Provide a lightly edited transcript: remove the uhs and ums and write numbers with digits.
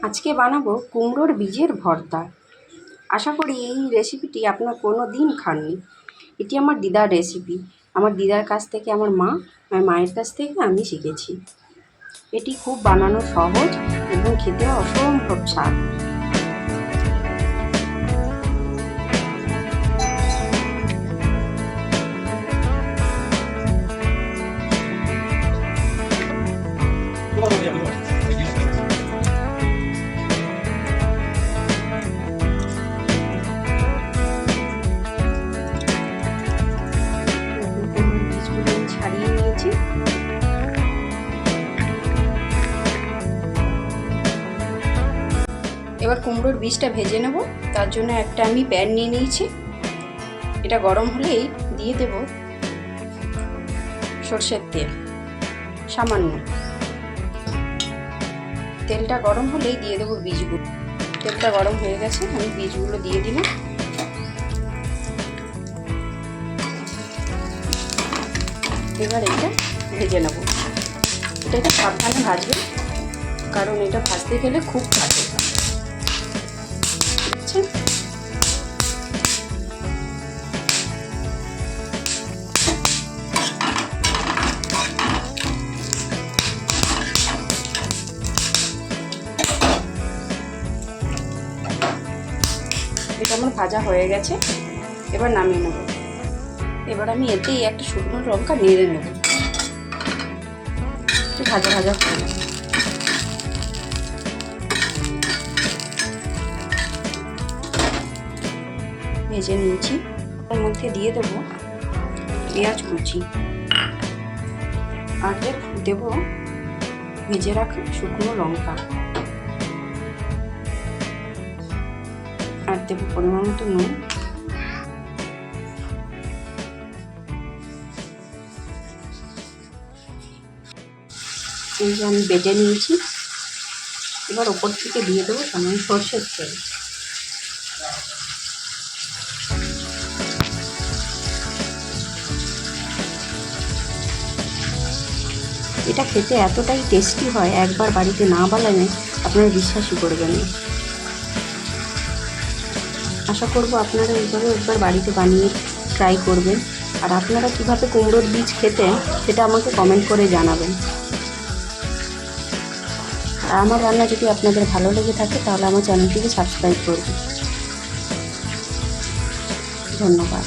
আজকে বানাবো কুমড়োর বীজের ভর্তা। আশা করি এই রেসিপিটি আপনার কোনো দিন খাননি। এটি আমার দিদার রেসিপি। আমার দিদার কাছ থেকে আমার মায়ের কাছ থেকে আমি শিখেছি। এটি খুব বানানো সহজ এবং খেতে অসম্ভব স্বাদ। বীজগুলো ছাড়িয়ে নিয়েছি। এবার কুমড়োর বীজটা ভেজে নেব। তার জন্য একটা আমি প্যান নিয়ে নিয়েছি। এটা গরম হলেই দিয়ে দেব সরষের তেল সামান্য। তেলটা গরম হলেই দিয়ে দেবো বীজগুলো। তেলটা গরম হয়ে গেছে, আমি বীজগুলো দিয়ে দিলাম। এবার এটা ভেজে নেব। এটা সাবধানে ভাজবে, কারণ এটা ভাজতে গেলে খুব কাটে। বুঝছেন? এটা আমার ভাজা হয়ে গেছে, এবার নামিয়ে নেব। এবার আমি এতেই একটা শুকনো লঙ্কা নেড়ে নেব। একটু ভাজা ভাজা করে ভেজে নিয়েছি। তার মধ্যে দিয়ে দেবো পেঁয়াজ কুচি, আর দেবো ভেজে রাখা শুকনো লঙ্কা, আর দেবো পরিমাণ মতো নুন। এই যে আমি বেটে নিয়েছি। এবার ওপর থেকে দিয়ে দেবো সামান্য সরষের তেল। এটা খেতে এতটাই টেস্টি হয়, একবার বাড়িতে না বানালে আপনারা বিশ্বাসই করবেন না। আশা করব আপনারা এইভাবে একবার বাড়িতে বানিয়ে ট্রাই করবেন। আর আপনারা কীভাবে কুমড়োর বীজ খেতেন সেটা আমাকে কমেন্ট করে জানাবেন। আর আমার রান্না যদি আপনাদের ভালো লেগে থাকে তাহলে আমার চ্যানেলটিকে সাবস্ক্রাইব করবেন। ধন্যবাদ।